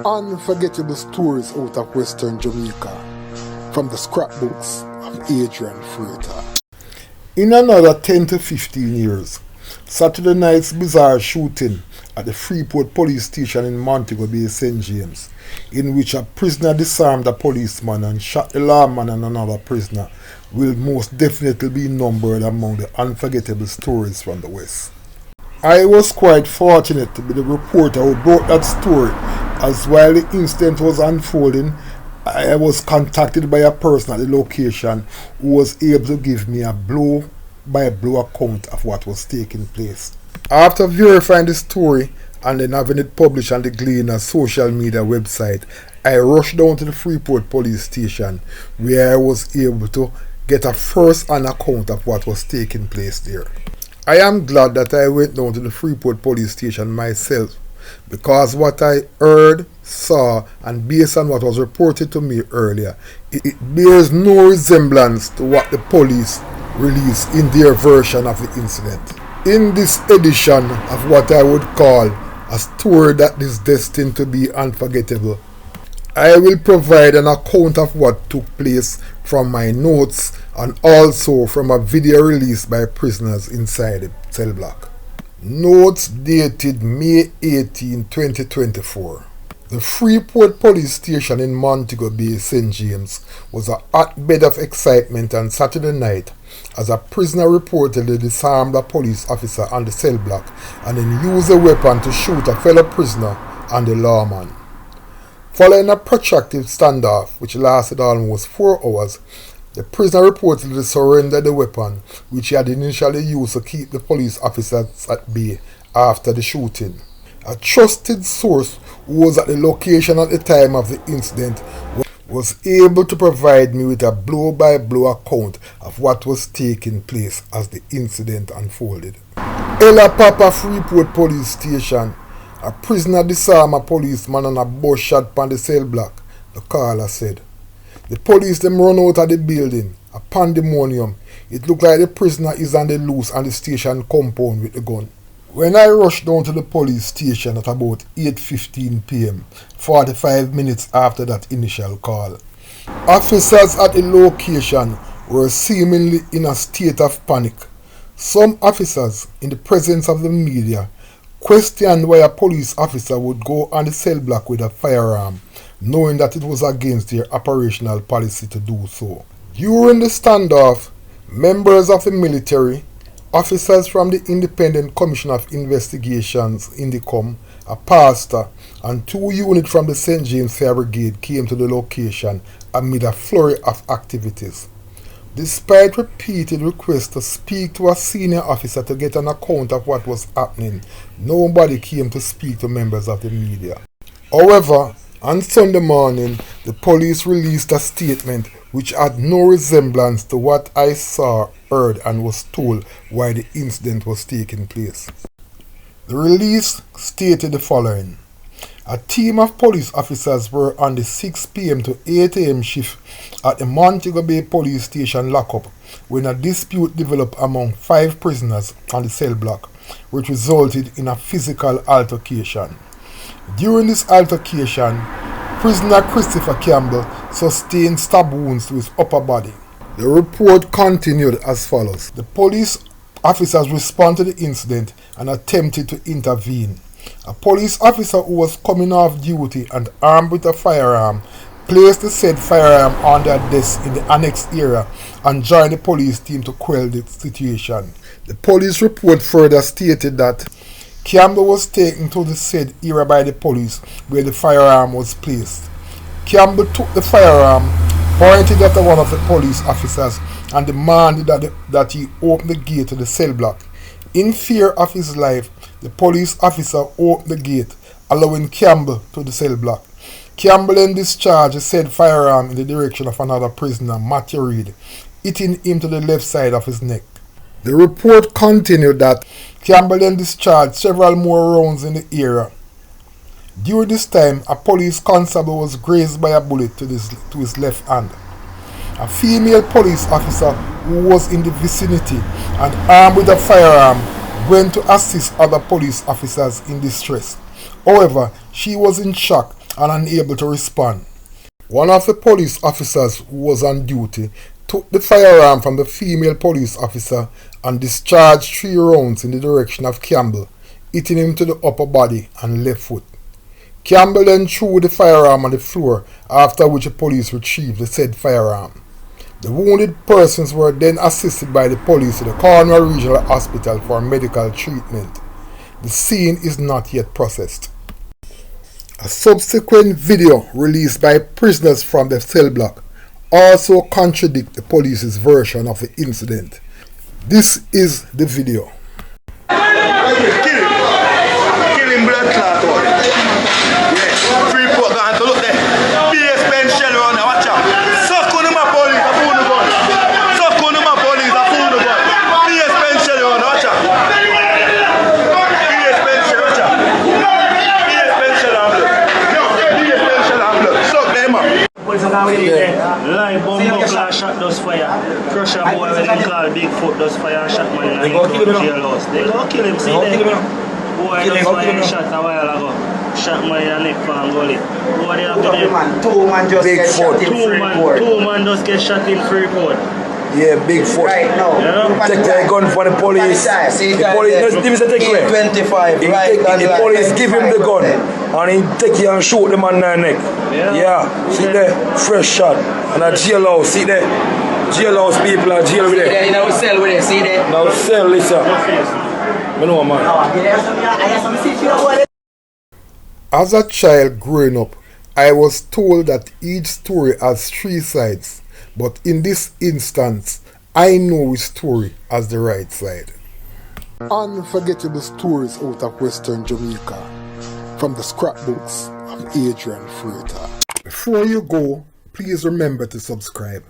Unforgettable stories out of Western Jamaica from the scrapbooks of Adrian Frater. In another 10 to 15 years, Saturday night's bizarre shooting at the Freeport Police Station in Montego Bay, St. James, in which a prisoner disarmed a policeman and shot the lawman and another prisoner, will most definitely be numbered among the unforgettable stories from the West. I was quite fortunate to be the reporter who broke that story, as while the incident was unfolding, I was contacted by a person at the location who was able to give me a blow-by-blow account of what was taking place. After verifying the story and then having it published on the Gleaner's social media website, I rushed down to the Freeport Police Station, where I was able to get a first-hand account of what was taking place there. I am glad that I went down to the Freeport Police Station myself, because what I heard, saw, and based on what was reported to me earlier, it bears no resemblance to what the police released in their version of the incident. In this edition of what I would call a story that is destined to be unforgettable, I will provide an account of what took place from my notes and also from a video released by prisoners inside the cell block. Notes dated May 18, 2024. The Freeport Police Station in Montego Bay, St. James, was a hotbed of excitement on Saturday night as a prisoner reportedly disarmed a police officer on the cell block and then used a weapon to shoot a fellow prisoner and the lawman. Following a protracted standoff which lasted almost 4 hours, the prisoner reportedly surrendered the weapon which he had initially used to keep the police officers at bay after the shooting. A trusted source who was at the location at the time of the incident was able to provide me with a blow-by-blow account of what was taking place as the incident unfolded. Ella Papa Freeport Police Station. A prisoner disarmed a policeman and a bus shot upon the cell block, the caller said. The police them run out of the building. A pandemonium. It looked like the prisoner is on the loose on the station compound with the gun. When I rushed down to the police station at about 8:15 p.m., 45 minutes after that initial call, officers at the location were seemingly in a state of panic. Some officers, in the presence of the media, questioned why a police officer would go on the cell block with a firearm, knowing that it was against their operational policy to do so. During the standoff, members of the military, officers from the Independent Commission of Investigations, INDICOM, a pastor, and 2 units from the St. James Fire Brigade came to the location amid a flurry of activities. Despite repeated requests to speak to a senior officer to get an account of what was happening, nobody came to speak to members of the media. However, on Sunday morning, the police released a statement which had no resemblance to what I saw, heard, and was told while the incident was taking place. The release stated the following. A team of police officers were on the 6 p.m. to 8 a.m. shift at the Montego Bay Police Station Lock-Up when a dispute developed among 5 prisoners on the cell block, which resulted in a physical altercation. During this altercation, prisoner Christopher Campbell sustained stab wounds to his upper body. The report continued as follows. The police officers responded to the incident and attempted to intervene. A police officer who was coming off duty and armed with a firearm placed the said firearm on their desk in the annex area and joined the police team to quell the situation. The police report further stated that Campbell was taken to the said area by the police where the firearm was placed. Campbell took the firearm, pointed at one of the police officers and demanded that he open the gate to the cell block. In fear of his life, the police officer opened the gate, allowing Campbell to the cell block. Campbell then discharged the said firearm in the direction of another prisoner, Matthew Reed, hitting him to the left side of his neck. The report continued that Campbell then discharged several more rounds in the area. During this time, a police constable was grazed by a bullet to his left hand. A female police officer who was in the vicinity and armed with a firearm went to assist other police officers in distress. However, she was in shock and unable to respond. One of the police officers who was on duty took the firearm from the female police officer and discharged 3 rounds in the direction of Campbell, hitting him to the upper body and left foot. Campbell then threw the firearm on the floor, after which the police retrieved the said firearm. The wounded persons were then assisted by the police to the Cornwall Regional Hospital for medical treatment. The scene is not yet processed. A subsequent video released by prisoners from the cell block also contradicts the police's version of the incident. This is the video. Kill him blood clot out. Yes, Freeport gone to look there. BS pen shell around there, watch out. Suck on my police, I fool the gun. Suck on my police, I fool the gun. BS pen shell around there, watch out. BS pen shell, watch out. BS pen shell and blood. BS pen shell and blood. Suck them up. Live bomb class shot does fire. Crusher boy when they call Bigfoot does fire and shot man and he go to jailhouse. They go kill him, see that? Boy does fire shot a while ago. Shot man in the neck for Angoli. Boy they have to do. 2 man just get shot in Freeport. 2 man just get shot in Freeport. Yeah, Bigfoot. Right now. Yeah. Take the gun for the police. The police, give us a take away. 25, right? The police give him the gun and he take it and shoot the man in the neck. Yeah. See there, fresh shot. And a jailhouse, see there. Jailhouse people are jail with it. See there, cell with it, see there. Now cell, listen. I know, man. As a child growing up, I was told that each story has 3 sides. But in this instance, I know his story as the right side. Unforgettable stories out of Western Jamaica from the scrapbooks of Adrian Freetor. Before you go, please remember to subscribe.